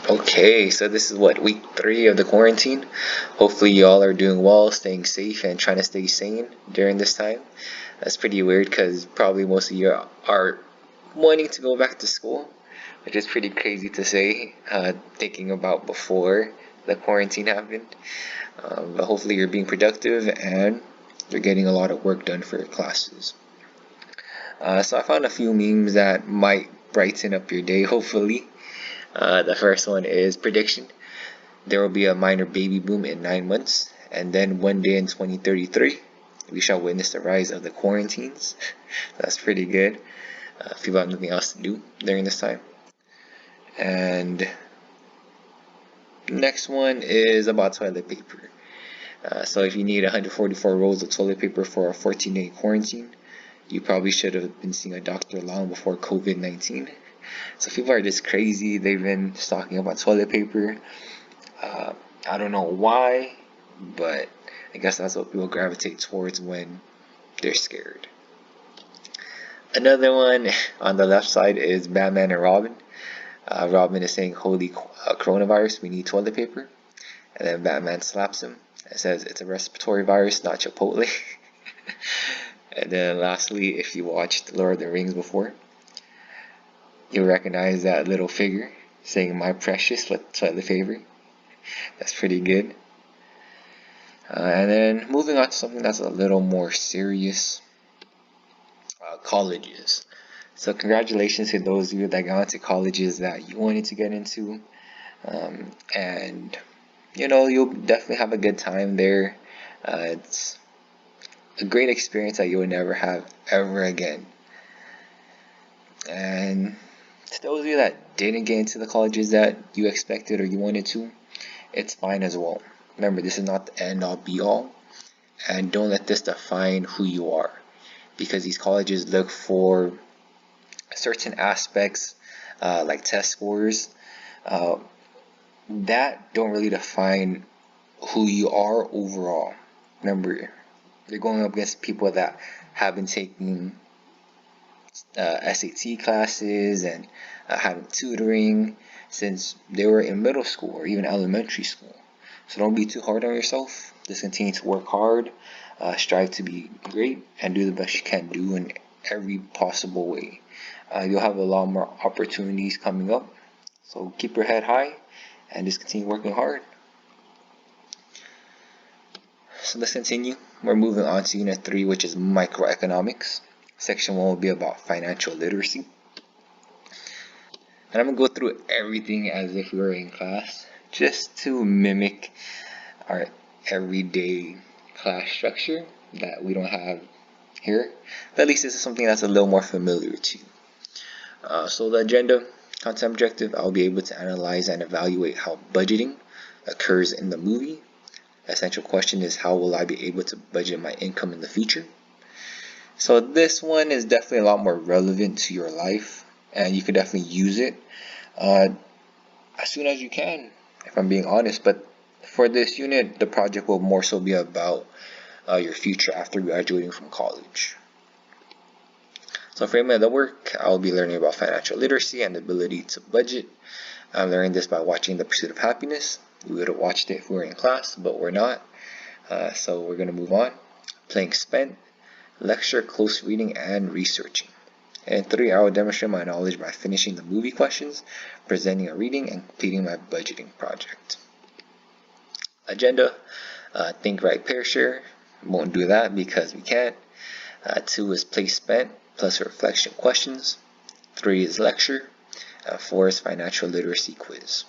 Okay, so this is what, week 3 of the quarantine. Hopefully, y'all are doing well, staying safe, and trying to stay sane during this time. That's pretty weird because probably most of you are wanting to go back to school, which is pretty crazy to say, thinking about before the quarantine happened. But hopefully, you're being productive and you're getting a lot of work done for your classes. So I found a few memes that might brighten up your day, hopefully. The first one is prediction. There will be a minor baby boom in 9 months, and then one day in 2033, we shall witness the rise of the quarantines. That's pretty good. If people have nothing else to do during this time. And next one is about toilet paper. So if you need 144 rolls of toilet paper for a 14-day quarantine, you probably should have been seeing a doctor long before COVID-19. So people are just crazy. They've been talking about toilet paper. I don't know why, but I guess that's what people gravitate towards when they're scared. Another one on the left side is Batman and Robin. Robin is saying, "Holy coronavirus, we need toilet paper." And then Batman slaps him and says, "It's a respiratory virus, not Chipotle." And then lastly, if you watched Lord of the Rings before, you'll recognize that little figure saying, "My precious," with toilet paper. That's pretty good. And then moving on to something that's a little more serious, colleges. So congratulations to those of you that got into colleges that you wanted to get into. And you'll definitely have a good time there. It's a great experience that you will never have ever again. And to those of you that didn't get into the colleges that you expected or you wanted to, it's fine as well. Remember, this is not the end all be all, and don't let this define who you are, because these colleges look for certain aspects, like test scores, that don't really define who you are overall. Remember, you're going up against people that have been taking SAT classes and having tutoring since they were in middle school or even elementary school. So don't be too hard on yourself. Just continue to work hard, strive to be great, and do the best you can do in every possible way. You'll have a lot more opportunities coming up. So keep your head high and just continue working hard. So let's continue. We're moving on to Unit 3, which is Microeconomics. Section 1 will be about financial literacy. And I'm going to go through everything as if we were in class, just to mimic our everyday class structure that we don't have here. But at least this is something that's a little more familiar to you. So the agenda, content objective, I'll be able to analyze and evaluate how budgeting occurs in the movie. The essential question is, how will I be able to budget my income in the future? So this one is definitely a lot more relevant to your life, and you can definitely use it as soon as you can, if I'm being honest. But for this unit, the project will more so be about your future after graduating from college. So framing of the work, I'll be learning about financial literacy and the ability to budget. I'm learning this by watching The Pursuit of Happiness. We would have watched it if we were in class, but we're not. So we're going to move on. Playing spent, lecture, close reading, and researching. And 3, I will demonstrate my knowledge by finishing the movie questions, presenting a reading, and completing my budgeting project. Agenda, think, write, pair, share. Won't do that because we can't. 2 is place spent plus reflection questions. 3 is lecture. 4 is financial literacy quiz.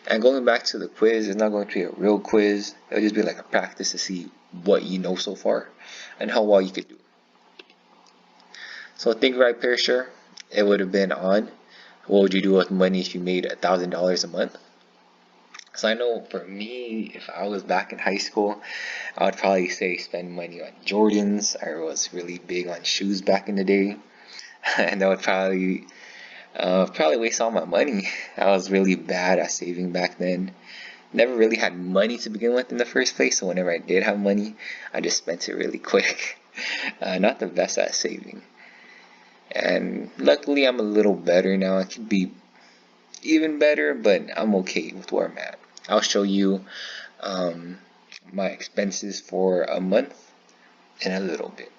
And going back to the quiz, it's not going to be a real quiz. It'll just be like a practice to see what you know so far and how well you could do. So think, right, pair, share. It would have been on what would you do with money if you made $1,000 a month. So I know for me, if I was back in high school, I would probably say spend money on Jordans. I was really big on shoes back in the day, and I would probably waste all my money. I was really bad at saving back then. Never really had money to begin with in the first place, so whenever I did have money, I just spent it really quick. Not the best at saving. And luckily I'm a little better now. I could be even better, but I'm okay with where I'm at. I'll show you my expenses for a month in a little bit.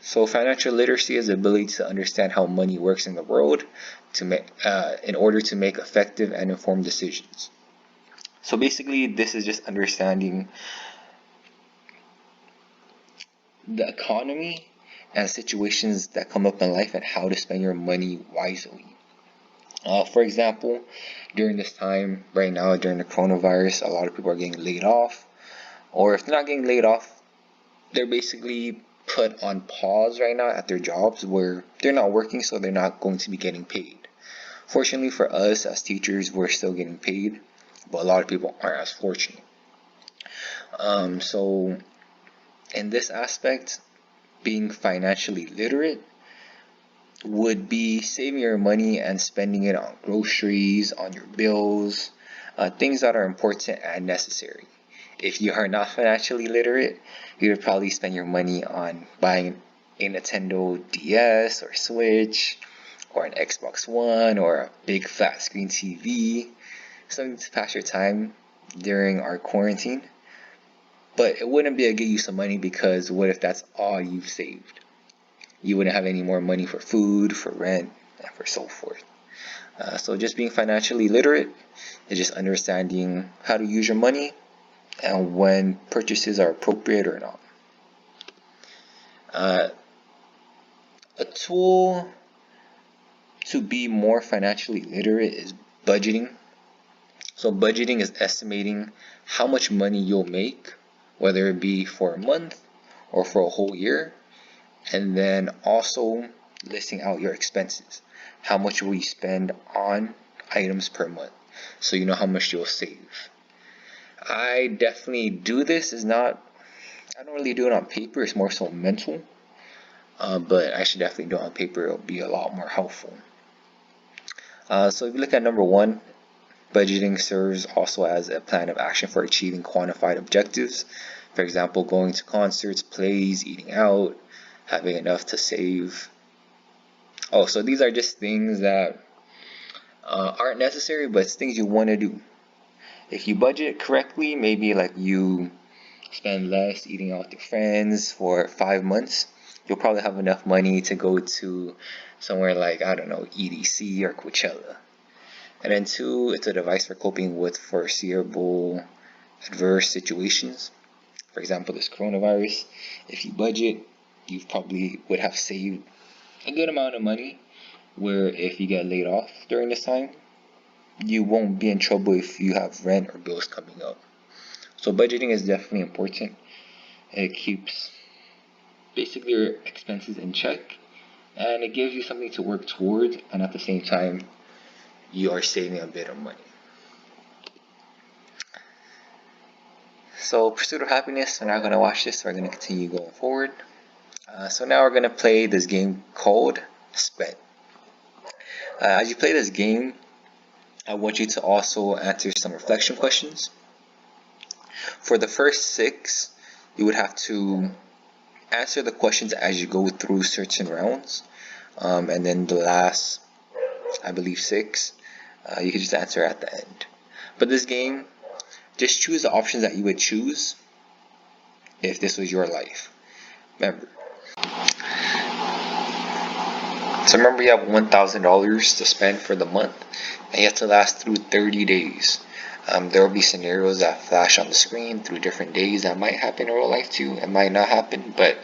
So financial literacy is the ability to understand how money works in the world in order to make effective and informed decisions. So basically, this is just understanding the economy and situations that come up in life and how to spend your money wisely. For example, during this time right now, during the coronavirus, a lot of people are getting laid off, or if they're not getting laid off, they're basically put on pause right now at their jobs where they're not working, so they're not going to be getting paid. Fortunately for us as teachers, we're still getting paid, but a lot of people aren't as fortunate. So in this aspect, being financially literate would be saving your money and spending it on groceries, on your bills, things that are important and necessary. If you are not financially literate, you would probably spend your money on buying a Nintendo DS or Switch or an Xbox One or a big flat screen TV, something to pass your time during our quarantine. But it wouldn't be a good use of money, because what if that's all you've saved? You wouldn't have any more money for food, for rent, and for so forth. So just being financially literate is just understanding how to use your money and when purchases are appropriate or not. A tool to be more financially literate is budgeting. So budgeting is estimating how much money you'll make, whether it be for a month or for a whole year, and then also listing out your expenses. How much will you spend on items per month, so you know how much you'll save. I definitely do this. I don't really do it on paper, it's more so mental, but I should definitely do it on paper. It'll be a lot more helpful. So if you look at number one, budgeting serves also as a plan of action for achieving quantified objectives. For example, going to concerts, plays, eating out, having enough to save. Oh, so these are just things that aren't necessary, but it's things you want to do. If you budget correctly, maybe like you spend less eating out with your friends for 5 months, you'll probably have enough money to go to somewhere like, I don't know, EDC or Coachella. And then two, it's a device for coping with foreseeable adverse situations. For example, this coronavirus. If you budget, you probably would have saved a good amount of money, where if you get laid off during this time, you won't be in trouble if you have rent or bills coming up. So budgeting is definitely important. It keeps basically your expenses in check, and it gives you something to work toward, and at the same time you are saving a bit of money. So pursuit of happiness, we're not going to watch this, we're going to continue going forward. So now we're going to play this game called Spend. As you play this game, I want you to also answer some reflection questions. For the first 6, you would have to answer the questions as you go through certain rounds, and then the last, I believe 6, you can just answer at the end. But this game, just choose the options that you would choose if this was your life. Remember you have $1,000 to spend for the month, and you have to last through 30 days. There will be scenarios that flash on the screen through different days that might happen in real life too. It might not happen, but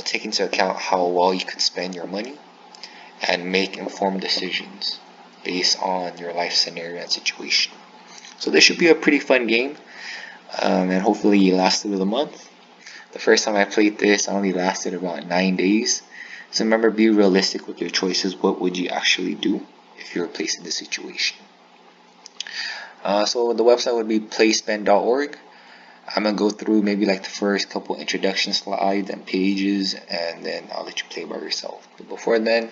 take into account how well you can spend your money and make informed decisions based on your life scenario and situation. So this should be a pretty fun game, and hopefully you last through the month. The first time I played this, I only lasted about 9 days. So remember, be realistic with your choices. What would you actually do if you were placed in this situation? So the website would be playspend.org. I'm going to go through maybe like the first couple introduction slides and pages, and then I'll let you play by yourself. But before then,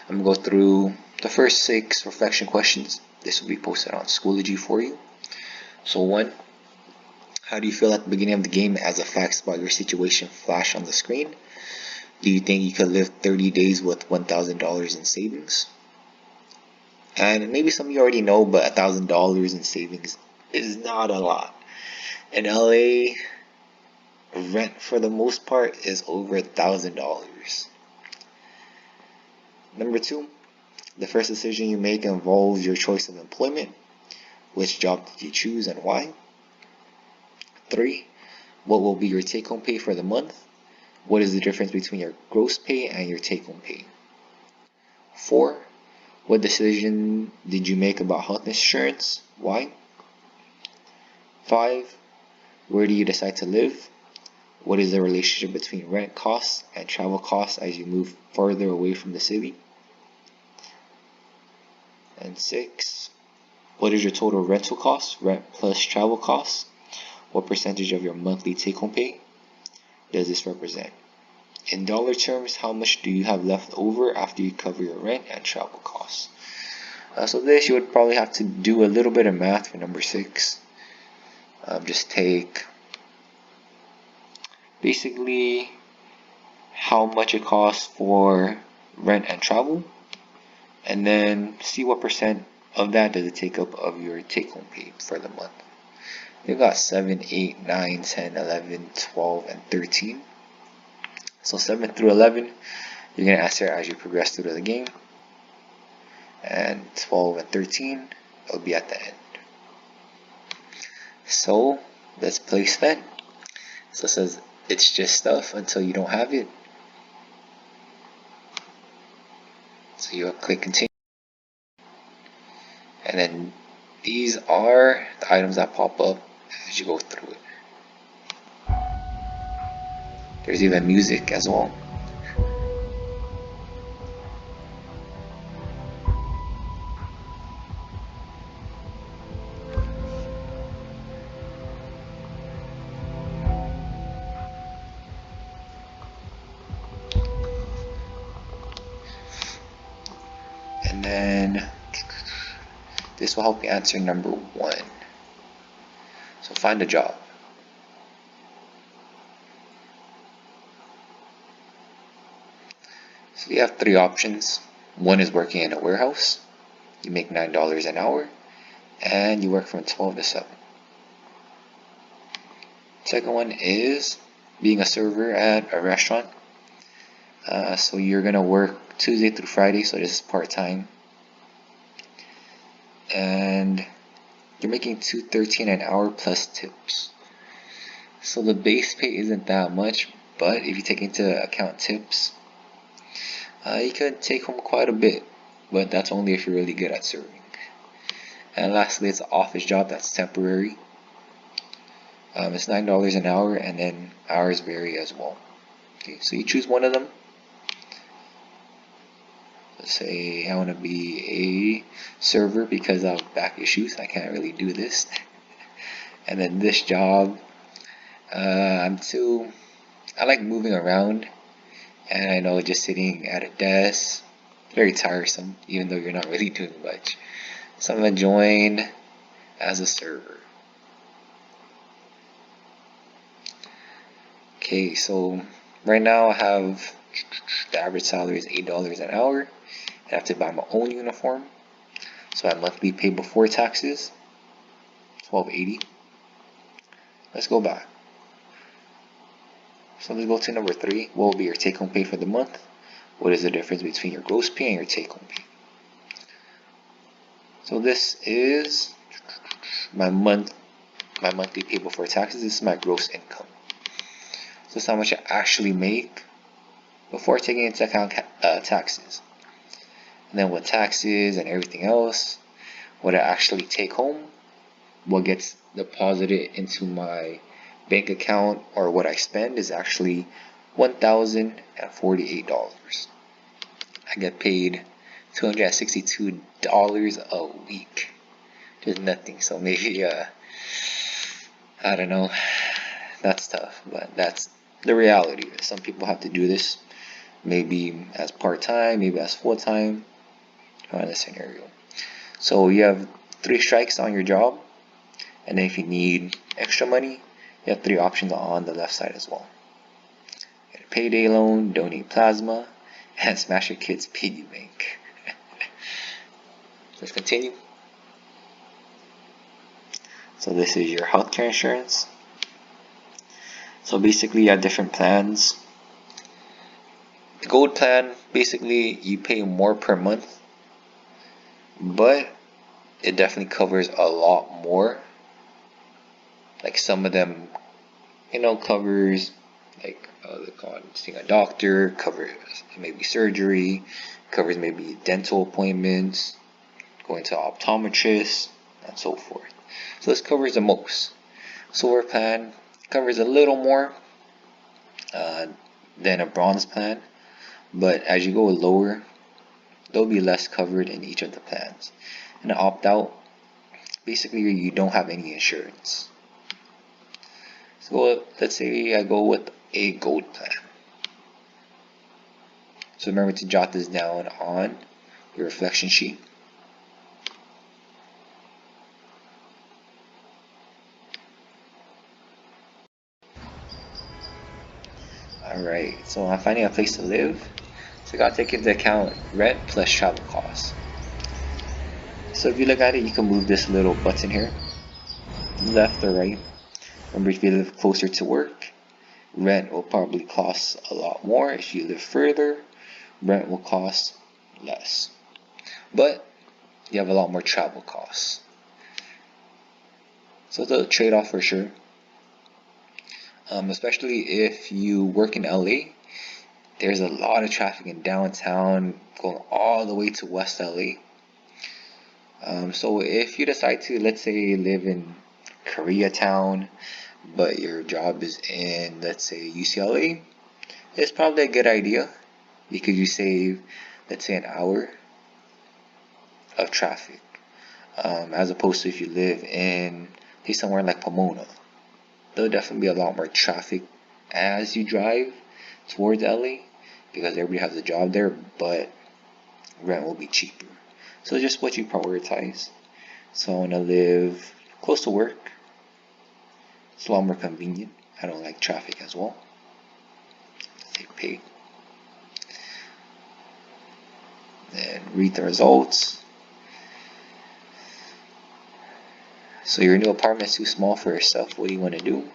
I'm going to go through the first 6 reflection questions. This will be posted on Schoology for you. So 1, how do you feel at the beginning of the game as the facts about your situation flash on the screen? Do you think you could live 30 days with $1,000 in savings? And maybe some of you already know, but $1,000 in savings is not a lot. In LA, rent for the most part is over $1,000. Number 2, the first decision you make involves your choice of employment. Which job did you choose and why? 3, what will be your take-home pay for the month? What is the difference between your gross pay and your take-home pay? 4, what decision did you make about health insurance? Why? 5, where do you decide to live? What is the relationship between rent costs and travel costs as you move farther away from the city? And 6, what is your total rental cost, rent plus travel costs? What percentage of your monthly take-home pay does this represent? In dollar terms, how much do you have left over after you cover your rent and travel costs? So this, you would probably have to do a little bit of math for number 6. Just take basically how much it costs for rent and travel, and then see what percent of that does it take up of your take-home pay for the month. You've got 7, 8, 9, 10, 11, 12, and 13. So 7 through 11, you're going to answer as you progress through the game. And 12 and 13, it'll be at the end. So let's place bet. So it says it's just stuff until you don't have it. So you'll click continue. And then these are the items that pop up as you go through it. There's even music as well. And then this will help you answer number 1. So find a job. So you have 3 options. One is working in a warehouse. You make $9 an hour, and you work from 12 to 7. Second one is being a server at a restaurant. So you're gonna work Tuesday through Friday, so this is part-time, and you're making $2.13 an hour plus tips. So the base pay isn't that much, but if you take into account tips, you could take home quite a bit, but that's only if you're really good at serving. And lastly, it's an office job that's temporary. It's $9 an hour, and then hours vary as well. Okay, so you choose one of them. Let's say I want to be a server because of back issues. I can't really do this. And then this job, I like moving around, and I know just sitting at a desk, very tiresome, even though you're not really doing much. So I'm gonna join as a server. Okay, so right now I have the average salary is $8 an hour. I have to buy my own uniform, so my monthly pay before taxes, $12.80. Let's go back. So let's go to number 3. What will be your take-home pay for the month? What is the difference between your gross pay and your take-home pay? So this is my monthly pay before taxes. This is my gross income. So this is how much I actually make before taking into account taxes. And then with taxes and everything else, what I actually take home, what gets deposited into my bank account, or what I spend, is actually $1,048. I get paid $262 a week. Just nothing. So maybe I don't know. That's tough, but that's the reality. Some people have to do this, maybe as part-time, maybe as full-time, in this scenario. So you have 3 strikes on your job, and then if you need extra money, you have 3 options on the left side as well. payday loan, donate plasma, and smash your kid's piggy bank. Let's continue. So this is your healthcare insurance. So basically you have different plans. The gold plan, basically you pay more per month, but it definitely covers a lot more. Like some of them, covers like they call it seeing a doctor, covers maybe surgery, covers maybe dental appointments, going to optometrist, and so forth. So this covers the most. Silver plan covers a little more than a bronze plan, but as you go lower, there'll be less covered in each of the plans. And the opt out, basically you don't have any insurance. So let's say I go with a gold plan. So remember to jot this down on your reflection sheet. Alright, so I'm finding a place to live. So I gotta take into account rent plus travel costs. So if you look at it, you can move this little button here, left or right. Remember, if you live closer to work, rent will probably cost a lot more. If you live further, rent will cost less. But you have a lot more travel costs. So it's a trade-off for sure. Especially if you work in LA, there's a lot of traffic in downtown going all the way to West LA. So if you decide to, let's say, live in Koreatown, but your job is in, let's say, UCLA, it's probably a good idea because you save, let's say, an hour of traffic, as opposed to if you live in, say, somewhere like Pomona. There'll definitely be a lot more traffic as you drive towards LA because everybody has a job there, but rent will be cheaper. So just what you prioritize. So I want to live close to work. It's a lot more convenient. I don't like traffic as well. Take pay. Then read the results. So your new apartment is too small for yourself. What do you want to do?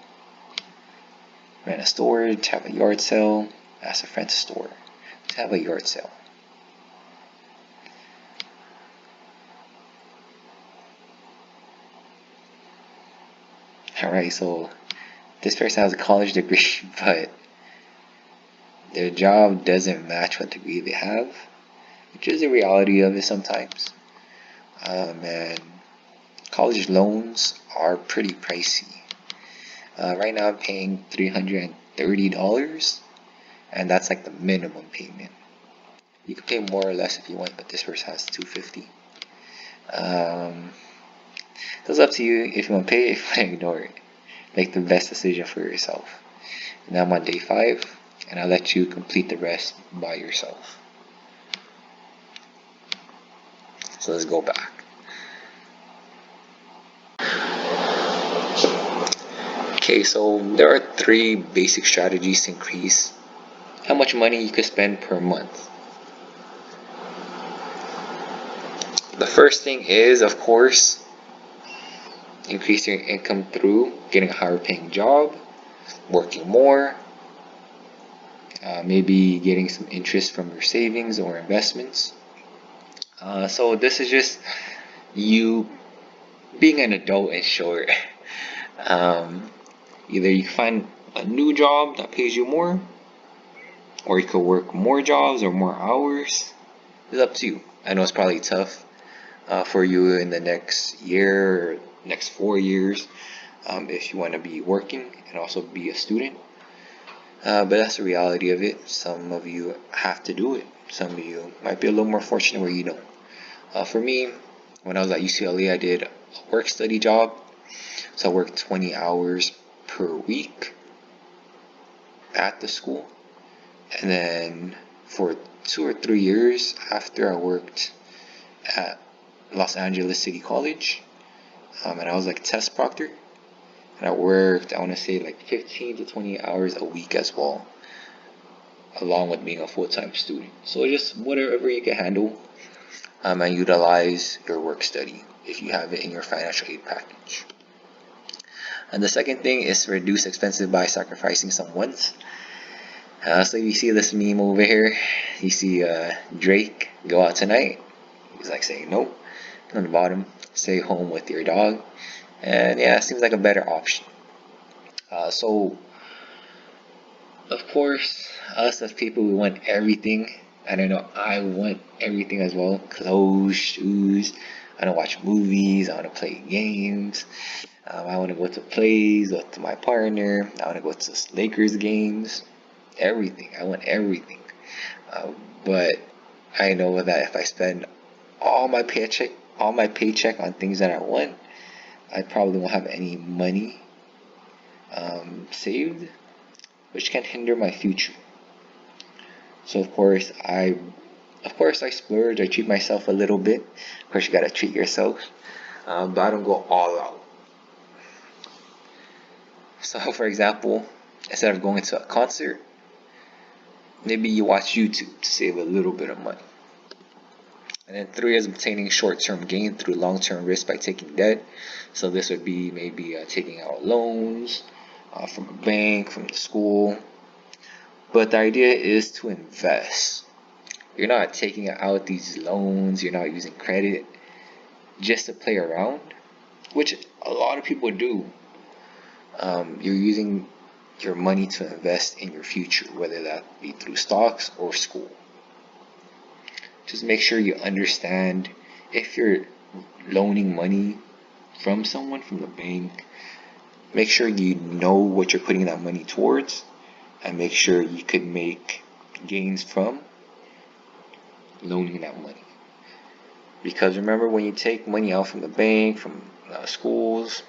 Rent a storage, have a yard sale, ask a friend to store. To have a yard sale. Alright, so this person has a college degree, but their job doesn't match what degree they have, which is the reality of it sometimes. And college loans are pretty pricey. Right now I'm paying $330, and that's like the minimum payment. You can pay more or less if you want, but this person has $250. It's up to you if you want to pay it, if you want to ignore it. Make the best decision for yourself. Now I'm on day 5, and I'll let you complete the rest by yourself. So let's go back. Okay, so there are 3 basic strategies to increase how much money you could spend per month. The first thing is, of course, increase your income through getting a higher paying job, working more, maybe getting some interest from your savings or investments. So this is just you being an adult in short. Either you find a new job that pays you more, or you could work more jobs or more hours. It's up to you. I know it's probably tough for you in the next year or next 4 years if you want to be working and also be a student. But that's the reality of it. Some of you have to do it. Some of you might be a little more fortunate where you don't. For me, when I was at UCLA, I did a work-study job. So I worked 20 hours per week at the school. And then for 2 or 3 years after, I worked at Los Angeles City College. And I was like a test proctor. And I worked, I want to say, like 15 to 20 hours a week as well. along with being a full-time student. So just whatever you can handle, and utilize your work study if you have it in your financial aid package. And the second thing is to reduce expenses by sacrificing some wants. So you see this meme over here. You see Drake go out tonight. He's like saying nope. On the bottom, stay home with your dog. And yeah, it seems like a better option. So of course, us as people, we want everything. And I know I want everything as well. Clothes, shoes. I want to watch movies. I want to play games. I want to go to plays with my partner. I want to go to Lakers games. Everything. I want everything. But I know that if I spend all my paycheck on things that I want, I probably won't have any money saved, which can hinder my future. So of course I splurge. I treat myself a little bit. Of course, you gotta treat yourself, but I don't go all out. So for example, instead of going to a concert, maybe you watch YouTube to save a little bit of money. And then 3 is obtaining short-term gain through long-term risk by taking debt. So this would be maybe taking out loans from a bank, from the school. But the idea is to invest. You're not taking out these loans, you're not using credit just to play around, which a lot of people do. You're using your money to invest in your future, whether that be through stocks or school. Just make sure you understand if you're loaning money from someone, from the bank, make sure you know what you're putting that money towards, and make sure you could make gains from loaning that money. Because remember, when you take money out from the bank, from schools,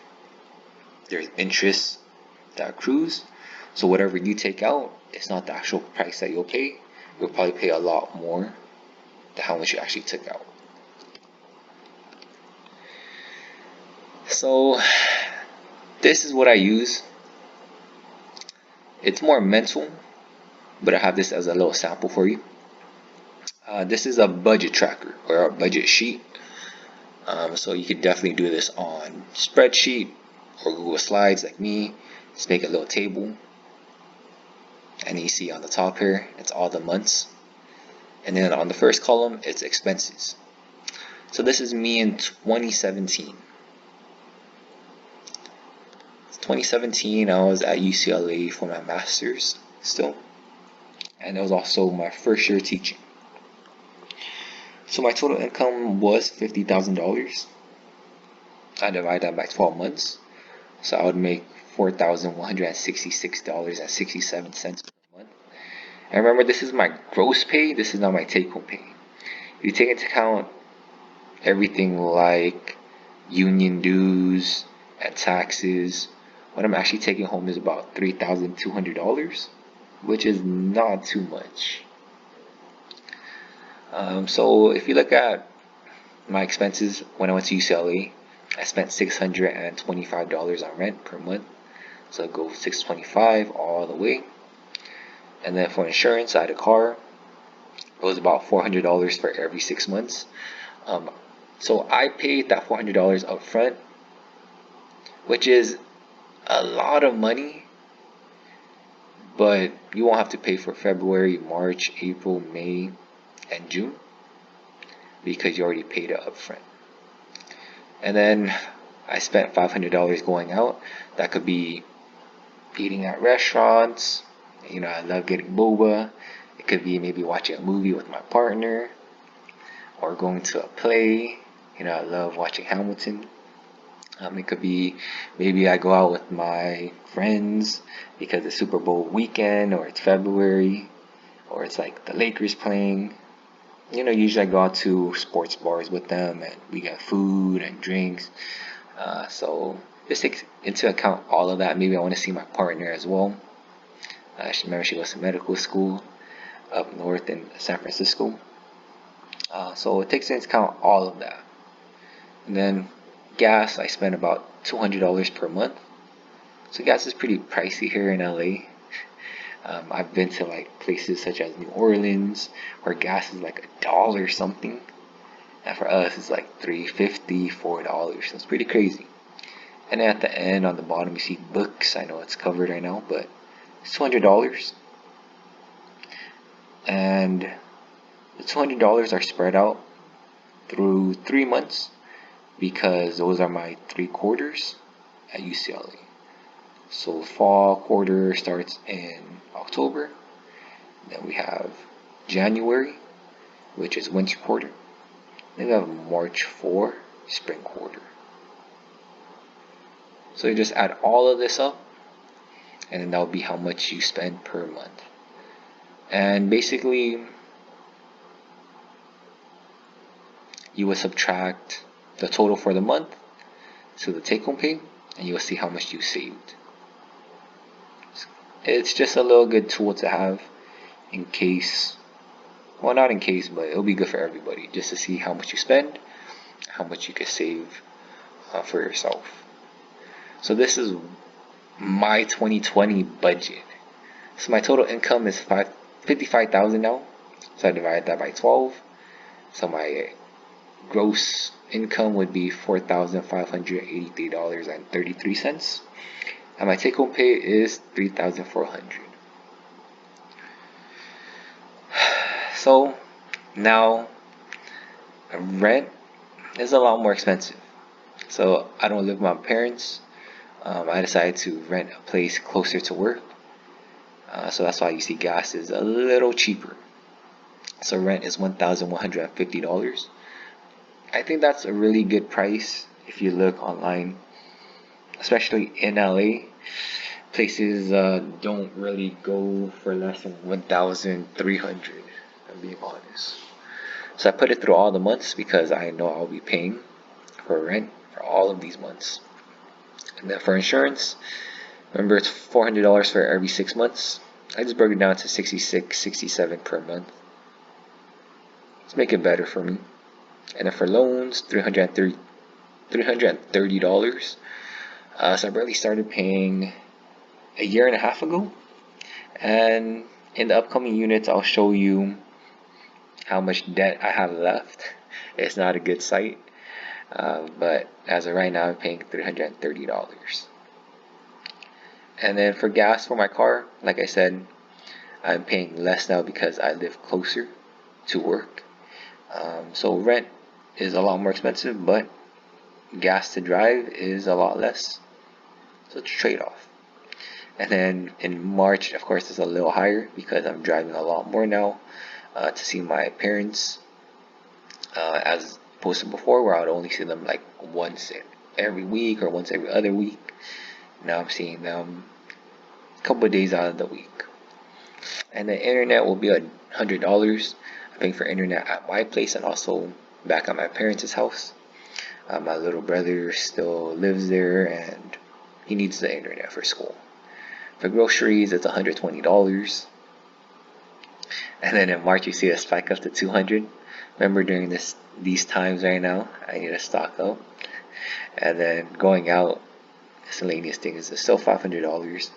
there's interest that accrues. So whatever you take out, it's not the actual price that you'll pay. You'll probably pay a lot more than how much you actually took out. So this is what I use. It's more mental, but I have this as a little sample for you. This is a budget tracker or a budget sheet. So you could definitely do this on spreadsheet or Google Slides like me. Just make a little table. And you see on the top here, it's all the months. And then on the first column, it's expenses. So this is me in 2017. 2017, I was at UCLA for my master's still. And it was also my first year teaching. So my total income was $50,000. I divide that by 12 months. So I would make $4,166.67 per month. And remember, this is my gross pay. This is not my take-home pay. If you take into account everything like union dues and taxes, what I'm actually taking home is about $3,200, which is not too much. So if you look at my expenses when I went to UCLA, I spent $625 on rent per month. So I go $625 all the way. And then for insurance, I had a car. It was about $400 for every 6 months. So I paid that $400 up front, which is a lot of money. But you won't have to pay for February, March, April, May, and June, because you already paid it up front. And then I spent $500 going out. That could be eating at restaurants. You know, I love getting boba. It could be maybe watching a movie with my partner, or going to a play. You know, I love watching Hamilton. It could be maybe I go out with my friends because it's Super Bowl weekend, or it's February, or it's like the Lakers playing. You know, usually I go out to sports bars with them, and we get food and drinks. So this takes into account all of that. Maybe I want to see my partner as well. Remember, she goes to medical school up north in San Francisco. So it takes into account all of that. And then gas, I spend about $200 per month. So gas is pretty pricey here in LA. I've been to like places such as New Orleans where gas is like $1 something, and for us it's like $3.50, $4. So it's pretty crazy. And then at the end on the bottom you see books. I know it's covered right now, but it's $200, and the $200 are spread out through 3 months because those are my 3 quarters at UCLA. So fall quarter starts in October. Then we have January, which is winter quarter. Then we have March 4, spring quarter. So you just add all of this up, and then that will be how much you spend per month. And basically, you will subtract the total for the month to the take-home pay, and you will see how much you saved. It's just a little good tool to have in case, well, not in case, but it'll be good for everybody just to see how much you spend, how much you can save for yourself. So this is my 2020 budget. So my total income is $55,000 now. So I divide that by 12. So my gross income would be $4,583.33. And my take-home pay is $3,400. So now rent is a lot more expensive. So I don't live with my parents. I decided to rent a place closer to work. So that's why you see gas is a little cheaper. So rent is $1,150. I think that's a really good price if you look online, especially in LA. Places don't really go for less than $1,300, I'm being honest. So I put it through all the months because I know I'll be paying for rent for all of these months. And then for insurance, remember it's $400 for every 6 months. I just broke it down to $66, $67 per month. Let's make it better for me. And then for loans, $330. So I barely started paying a year and a half ago, and in the upcoming units I'll show you how much debt I have left. It's not a good sight, but as of right now I'm paying $330. And then for gas for my car, like I said, I'm paying less now because I live closer to work. So rent is a lot more expensive, but gas to drive is a lot less, so it's a trade-off. And then in March, of course, it's a little higher because I'm driving a lot more now to see my parents, as opposed to before where I would only see them like once every week or once every other week. Now I'm seeing them a couple of days out of the week. And the internet will be $100. I'm paying for internet at my place and also back at my parents' house. My little brother still lives there and he needs the internet for school. For groceries, it's $120. And then in March, you see a spike up to $200. Remember, during these times right now, I need to stock up. And then going out, miscellaneous things is still $500.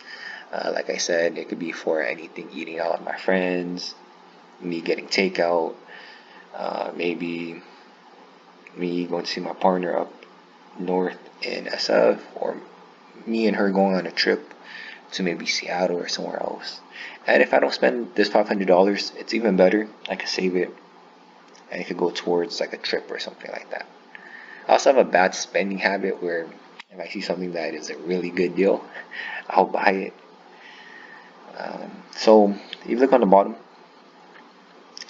Like I said, it could be for anything, eating out with my friends, me getting takeout, maybe me going to see my partner up north in SF, or me and her going on a trip to maybe Seattle or somewhere else. And if I don't spend this $500, it's even better. I could save it and it could go towards like a trip or something like that. I also have a bad spending habit where if I see something that is a really good deal, I'll buy it. So if you look on the bottom,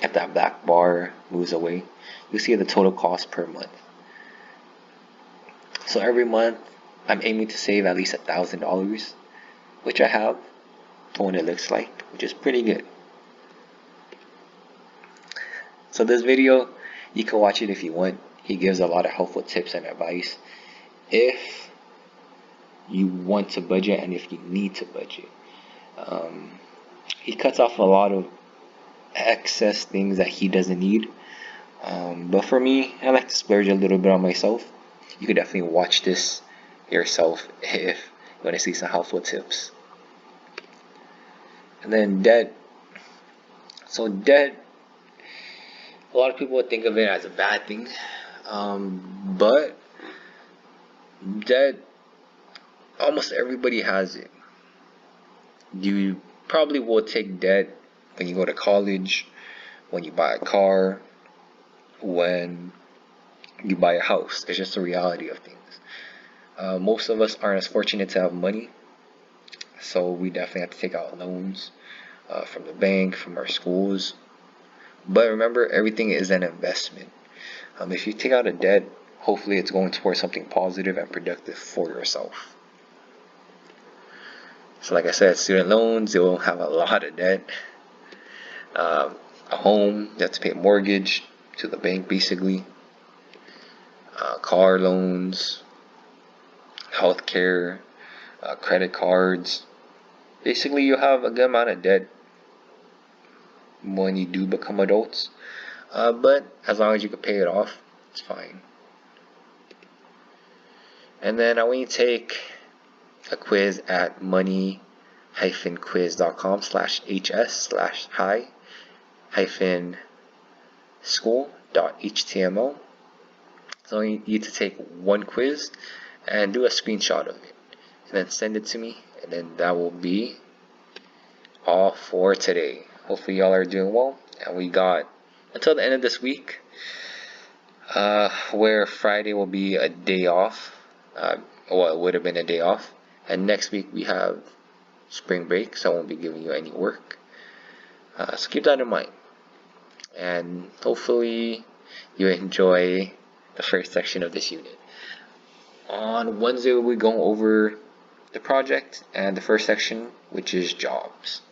if that black bar moves away, you see the total cost per month. So every month I'm aiming to save at least $1,000, which I have for what it looks like, which is pretty good. So this video, you can watch it if you want. He gives a lot of helpful tips and advice if you want to budget and if you need to budget. He cuts off a lot of excess things that he doesn't need. But for me, I like to splurge a little bit on myself. You could definitely watch this yourself if you want to see some helpful tips. And then debt. So debt, a lot of people would think of it as a bad thing, but debt, almost everybody has it. You probably will take debt when you go to college, when you buy a car, when you buy a house. It's just the reality of things. Most of us aren't as fortunate to have money, so we definitely have to take out loans from the bank, from our schools. But remember, everything is an investment. If you take out a debt, hopefully it's going towards something positive and productive for yourself. So like I said, student loans, you'll have a lot of debt. A home, you have to pay a mortgage to the bank basically. Car loans, healthcare, credit cards. Basically, you'll have a good amount of debt when you do become adults. But as long as you can pay it off, it's fine. And then I want you to take a quiz at money-quiz.com/hi-school.html. So I want you to take one quiz and do a screenshot of it, and then send it to me, and then that will be all for today. Hopefully y'all are doing well, and we got until the end of this week, where Friday will be a day off. Well, it would have been a day off, and next week we have spring break, so I won't be giving you any work. So keep that in mind, and hopefully you enjoy the first section of this unit. On Wednesday we'll be going over the project and the first section, which is jobs.